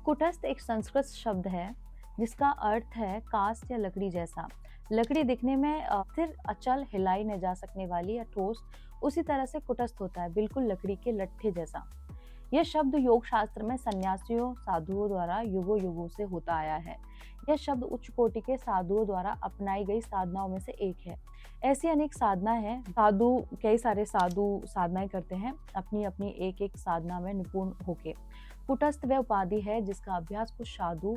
कुटस्थ एक संस्कृत शब्द है जिसका अर्थ है काष्ठ या लकड़ी जैसा। लकड़ी दिखने में स्थिर, अचल, हिलाई न जा सकने वाली या ठोस, उसी तरह से कुटस्थ होता है, बिल्कुल लकड़ी के लट्ठे जैसा। यह शब्द योग शास्त्र में सन्यासियों, साधुओं द्वारा युगों युगों से होता आया है। यह शब्द उच्च कोटि के साधुओं द्वारा अपनाई गई साधनाओं में से एक है। ऐसी अनेक साधना है, कई सारे साधु साधनाएं करते हैं अपनी अपनी एक एक साधना में निपुण होके। कुटस्थ वह उपाधि है जिसका अभ्यास कुछ साधु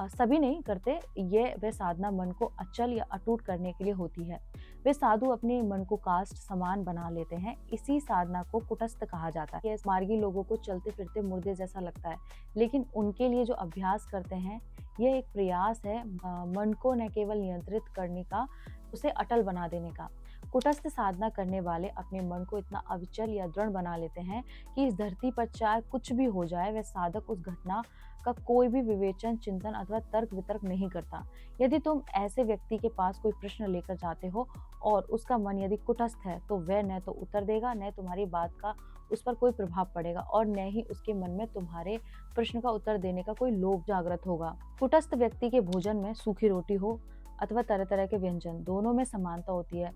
सभी नहीं करते। ये वह साधना मन को अचल या अटूट करने के लिए होती है। वे साधु अपने मन को काष्ठ समान बना लेते हैं। इसी साधना को कुटस्थ कहा जाता है। मार्गी लोगों को चलते फिरते मुर्दे जैसा लगता है, लेकिन उनके लिए जो अभ्यास करते हैं, यह एक प्रयास है मन को न केवल नियंत्रित करने का, उसे अटल बना देने का। कुटस्थ साधना करने वाले अपने मन को इतना अविचल या दृढ़ बना लेते हैं कि इस धरती पर चाहे कुछ भी हो जाए, वह साधक उस घटना का कोई भी विवेचन, चिंतन अथवा तर्क वितर्क नहीं करता। यदि तुम ऐसे व्यक्ति के पास कोई प्रश्न लेकर जाते हो और उसका मन यदि कुटस्थ है, तो वह न तो उत्तर देगा, न तुम्हारी बात का उस पर कोई प्रभाव पड़ेगा और न ही उसके मन में तुम्हारे प्रश्न का उत्तर देने का कोई लोभ जागृत होगा। कुटस्थ व्यक्ति के भोजन में सूखी रोटी हो अथवा तरह तरह के व्यंजन, दोनों में समानता होती है।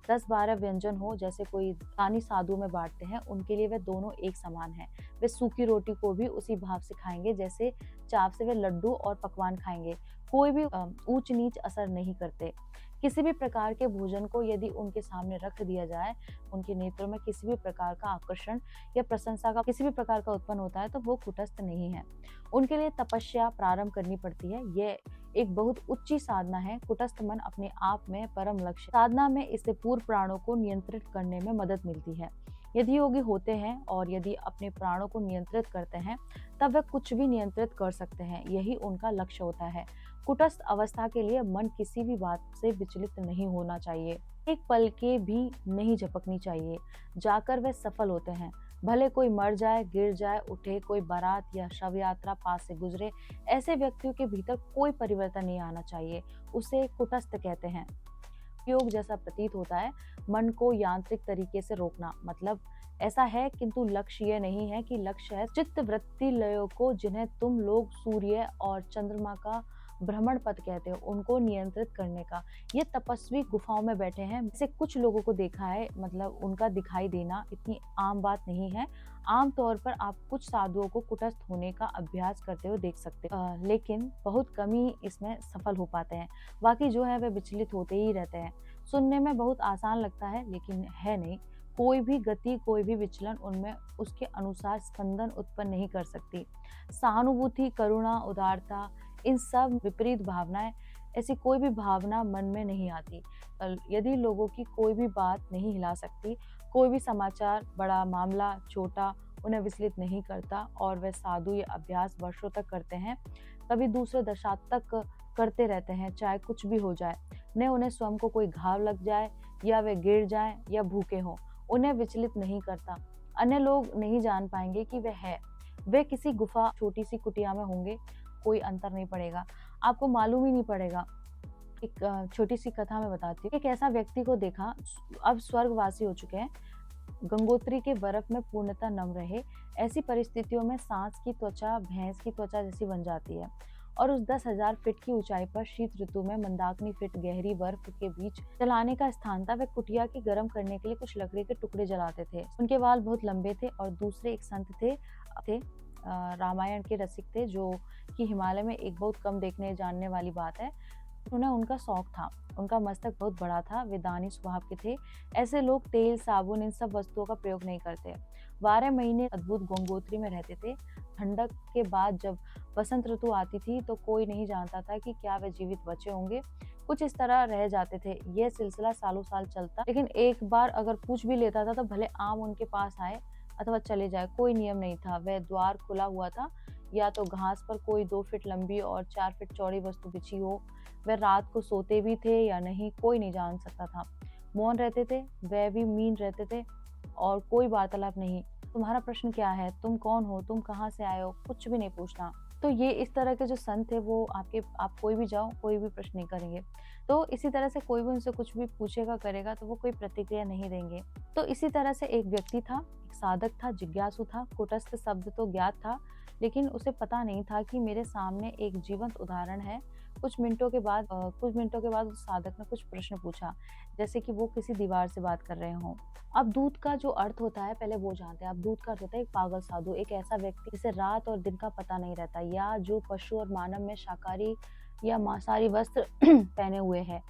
10-12 व्यंजन हो जैसे कोई दानी साधु में बांटते हैं, उनके लिए वे दोनों एक समान हैं। वे सूखी रोटी को भी उसी भाव से खाएंगे जैसे चाव से वे लड्डू और पकवान खाएंगे। कोई भी ऊंच नीच असर नहीं करते। किसी भी प्रकार के भोजन को यदि उनके सामने रख दिया जाए, उनके नेत्रों में किसी भी प्रकार का आकर्षण या प्रशंसा का किसी भी प्रकार का उत्पन्न होता है, तो वो कुटस्थ नहीं है। उनके लिए तपस्या प्रारंभ करनी पड़ती है। यह एक बहुत उच्च साधना है। कुटस्थ मन अपने आप में परम लक्ष्य। साधना में इससे पूर्व प्राणों को नियंत्रित करने में मदद मिलती है। यदि योगी होते हैं और यदि अपने प्राणों को नियंत्रित करते हैं, तब वे कुछ भी नियंत्रित कर सकते हैं। यही उनका लक्ष्य होता है। कुटस्थ अवस्था के लिए मन किसी भी बात से विचलित नहीं होना चाहिए, एक पल के भी नहीं झपकनी चाहिए। जाकर वे सफल होते हैं। भले कोई मर जाए, गिर जाए, उठे, कोई बारात या शव यात्रा पास से गुजरे, ऐसे व्यक्तियों के भीतर कोई परिवर्तन नहीं आना चाहिए। उसे कुटस्थ कहते हैं। योग जैसा प्रतीत होता है मन को यांत्रिक तरीके से रोकना, मतलब ऐसा है, किंतु लक्ष्य यह नहीं है कि लक्ष्य है चित्त वृत्ति लयों को, जिन्हें तुम लोग सूर्य और चंद्रमा का भ्रमण पथ कहते हो, उनको नियंत्रित करने का। ये तपस्वी गुफाओं में बैठे हैं। जैसे कुछ लोगों को देखा है, मतलब उनका दिखाई देना इतनी आम बात नहीं है। आम तौर पर आप कुछ साधुओं को कुटस्थ होने का अभ्यास करते हुए देख सकते हो, लेकिन बहुत कम ही इसमें सफल हो पाते हैं। बाकी जो है वे विचलित होते ही रहते हैं। सुनने में बहुत आसान लगता है, लेकिन है नहीं। कोई भी गति, कोई भी विचलन उनमें उसके अनुसार स्पंदन उत्पन्न नहीं कर सकती। सहानुभूति, करुणा, उदारता, इन सब विपरीत भावनाएं, ऐसी कोई भी भावना मन में नहीं आती। यदि लोगों की कोई भी बात नहीं हिला सकती, कोई भी समाचार, बड़ा मामला, छोटा, उन्हें विचलित नहीं करता और वे साधु ये अभ्यास वर्षों तक करते हैं, कभी दूसरे दशा तक करते रहते हैं, चाहे कुछ भी हो जाए। न उन्हें स्वयं को कोई घाव लग जाए या वे गिर जाएं या भूखे हों, उन्हें विचलित नहीं करता। अन्य लोग नहीं जान पाएंगे कि वह है। वे किसी गुफा, छोटी सी कुटिया में होंगे, कोई अंतर नहीं पड़ेगा, आपको मालूम ही नहीं पड़ेगा। एक छोटी सी कथा मैं बताती हूँ। एक ऐसा व्यक्ति को देखा, अब स्वर्गवासी हो चुके हैं, गंगोत्री के बर्फ में पूर्णतः नम रहे। ऐसी परिस्थितियों में सांस की त्वचा भैंस की त्वचा जैसी बन जाती है और उस 10,000 फीट की ऊंचाई पर शीत ऋतु में मंदाकिनी फीट गहरी बर्फ के बीच जलाने का स्थान था। वे कुटिया की गर्म करने के लिए कुछ लकड़ी के टुकड़े जलाते थे। उनके बाल बहुत लंबे थे और दूसरे एक संत थे रामायण के रसिक थे, जो कि हिमालय में एक बहुत कम देखने जानने वाली बात है। उन्हें उनका शौक था। उनका मस्तक बहुत बड़ा था। वे दानी स्वभाव के थे। ऐसे लोग तेल, साबुन, इन सब वस्तुओं का प्रयोग नहीं करते। 12 महीने अद्भुत गंगोत्री में रहते थे। ठंडक के बाद जब बसंत ऋतु आती थी, तो कोई नहीं जानता था कि क्या वे जीवित बचे होंगे। कुछ इस तरह रह जाते थे। यह सिलसिला सालों साल चलता, लेकिन एक बार अगर पूछ भी लेता था, तो भले आम उनके पास आए अथवा चले जाए, कोई नियम नहीं था। वह द्वार खुला हुआ था, या तो घास पर कोई 2 फीट लंबी और 4 फीट चौड़ी वस्तु बिछी हो। वह रात को सोते भी थे या नहीं, कोई नहीं जान सकता था। मौन रहते थे, वह भी मीन रहते थे और कोई वार्तालाप नहीं। तुम्हारा प्रश्न क्या है, तुम कौन हो, तुम कहाँ से आए हो, कुछ भी नहीं पूछना। तो ये इस तरह के जो संत थे, वो आप कोई भी जाओ, कोई भी प्रश्न नहीं करेंगे। तो इसी तरह से कोई भी उनसे कुछ भी पूछेगा, करेगा, तो वो कोई प्रतिक्रिया नहीं देंगे। तो इसी तरह से एक व्यक्ति था, एक साधक था, जिज्ञासु था। कुटस्थ शब्द तो ज्ञात था, लेकिन उसे पता नहीं था कि मेरे सामने एक जीवंत उदाहरण है। कुछ मिनटों के बाद उस साधक ने कुछ प्रश्न पूछा, जैसे कि वो किसी दीवार से बात कर रहे हों। अब दूत का जो अर्थ होता है पहले वो जानते हैं। अब दूत का अर्थ होता है एक पागल साधु, एक ऐसा व्यक्ति जिसे रात और दिन का पता नहीं रहता, या जो पशु और मानव में शाकाहारी या मांसाहारी वस्त्र पहने हुए है।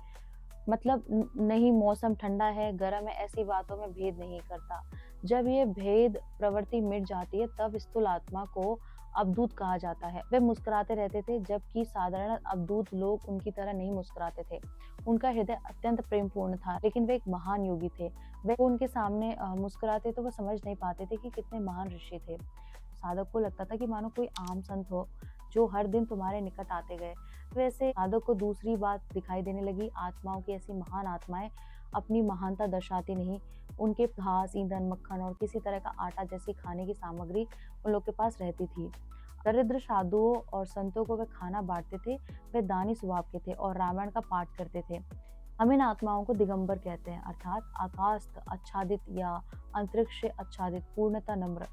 मतलब नहीं मौसम ठंडा है, गर्म है, ऐसी बातों में भेद नहीं करता। जब ये भेद प्रवृत्ति मिट जाती है तब स्थूल आत्मा को अवधूत कहा जाता है। वे मुस्कुराते रहते थे, जबकि साधारण अवधूत लोग उनकी तरह नहीं मुस्कुराते थे। उनका हृदय अत्यंत प्रेमपूर्ण था, लेकिन वे एक महान योगी थे। वे उनके सामने मुस्कुराते तो वो समझ नहीं पाते थे कि कितने महान ऋषि थे। साधक को लगता था कि मानो कोई आम संत हो, जो हर दिन तुम्हारे निकट आते गए। वैसे साधक को दूसरी बात दिखाई देने लगी। आत्माओं की ऐसी महान आत्माएं अपनी महानता दर्शाती नहीं। उनके घास, ईंधन, मक्खन और किसी तरह का आटा जैसी खाने की सामग्री उन लोग के पास रहती थी। दरिद्र साधुओं और संतों को वे खाना बांटते थे। वे दानी स्वभाव के थे और रामायण का पाठ करते थे। हम इन आत्माओं को दिगंबर कहते हैं, अर्थात आकाश आच्छादित या अंतरिक्ष से आच्छादित, पूर्णतः नम्र।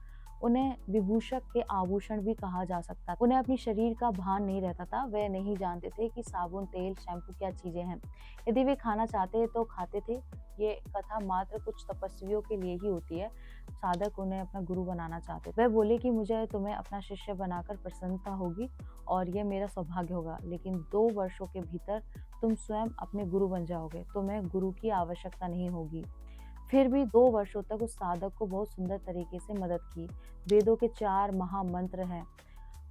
उन्हें विभूषक के आभूषण भी कहा जा सकता है। उन्हें अपनी शरीर का भान नहीं रहता था। वे नहीं जानते थे कि साबुन, तेल, शैम्पू क्या चीजें हैं। यदि वे खाना चाहते तो खाते थे। ये कथा मात्र कुछ तपस्वियों के लिए ही होती है। साधक उन्हें अपना गुरु बनाना चाहते। वह बोले कि मुझे तुम्हें अपना शिष्य बनाकर प्रसन्नता होगी और यह मेरा सौभाग्य होगा, लेकिन 2 वर्षों के भीतर तुम स्वयं अपने गुरु बन जाओगे। तुम्हें गुरु की आवश्यकता नहीं होगी। फिर भी 2 वर्षों तक उस साधक को बहुत सुंदर तरीके से मदद की। वेदों के 4 महामंत्र हैं।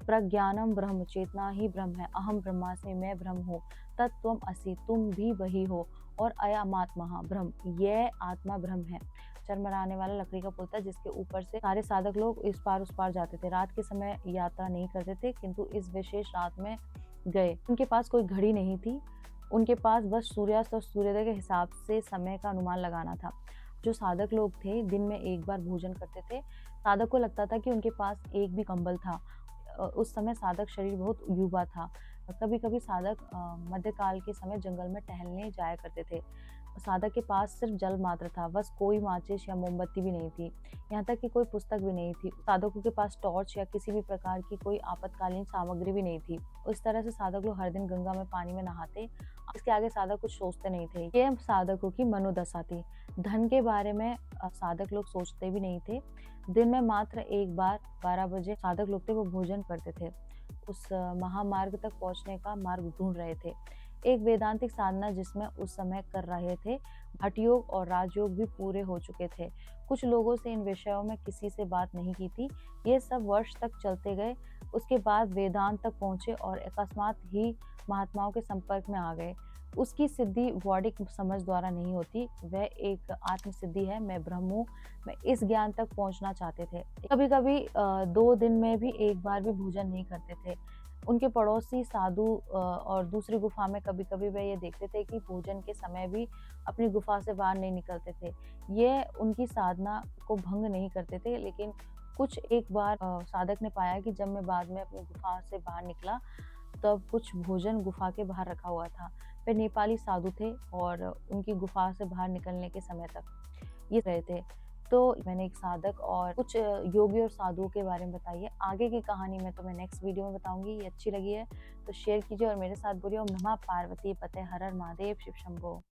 प्रज्ञानम ब्रह्म, चेतना ही ब्रह्म है। अहम ब्रह्मास्मि, मैं ब्रह्म हूँ। तत्त्वम असि, तुम भी वही हो। और अयमात्मा ब्रह्म, यह आत्मा ब्रह्म है। चरमराने वाला लकड़ी का पुल था जिसके ऊपर से सारे साधक लोग इस पार उस पार जाते थे। रात के समय यात्रा नहीं करते थे, किंतु इस विशेष रात में गए। उनके पास कोई घड़ी नहीं थी। उनके पास बस सूर्यास्त और सूर्योदय के हिसाब से समय का अनुमान लगाना था। जो साधक लोग थे दिन में एक बार भोजन करते थे। साधक को लगता था कि उनके पास एक भी कंबल था। उस समय साधक शरीर बहुत युवा था। कभी कभी साधक मध्यकाल के समय जंगल में टहलने जाया करते थे। साधक के पास सिर्फ जल मात्र था, बस कोई माचिस या मोमबत्ती भी नहीं थी, यहाँ तक कि कोई पुस्तक भी नहीं थी। साधकों के पास टॉर्च या किसी भी प्रकार की कोई आपातकालीन सामग्री भी नहीं थी। उस तरह से साधक लोग हर दिन गंगा में पानी में नहाते। इसके आगे साधक कुछ सोचते नहीं थे। ये साधकों की मनोदशा थी। धन के बारे में साधक लोग सोचते भी नहीं थे। दिन में मात्र एक बार 12 बजे साधक लोग थे वो भोजन करते थे। उस महामार्ग तक पहुंचने का मार्ग ढूंढ रहे थे। एक वेदांतिक साधना जिसमें उस समय कर रहे थे। भट्ट योग और राजयोग भी पूरे हो चुके थे। कुछ लोगों से इन विषयों में किसी से बात नहीं की थी। ये सब वर्ष तक चलते गए। उसके बाद वेदांत तक पहुंचे और अकस्मात ही महात्माओं के संपर्क में आ गए। उसकी सिद्धि बौद्धिक समझ द्वारा नहीं होती, वह एक आत्म सिद्धि है। मैं ब्रह्म हूँ। मैं इस ज्ञान तक पहुंचना चाहते थे। कभी कभी 2 दिन में भी एक बार भी भोजन नहीं करते थे। उनके पड़ोसी साधु और दूसरी गुफा में कभी कभी वे ये देखते थे कि भोजन के समय भी अपनी गुफा से बाहर नहीं निकलते थे। ये उनकी साधना को भंग नहीं करते थे। लेकिन कुछ एक बार साधक ने पाया कि जब मैं बाद में अपनी गुफा से बाहर निकला तब कुछ भोजन गुफा के बाहर रखा हुआ था। वे नेपाली साधु थे और उनकी गुफा से बाहर निकलने के समय तक ये रहे थे। तो मैंने एक साधक और कुछ योगी और साधुओं के बारे में बताई है। आगे की कहानी मैं तुम्हें नेक्स्ट वीडियो में बताऊंगी। ये अच्छी लगी है तो शेयर कीजिए और मेरे साथ बोलिए ओम नमः पार्वती पते हर हर महादेव शिव शंभो।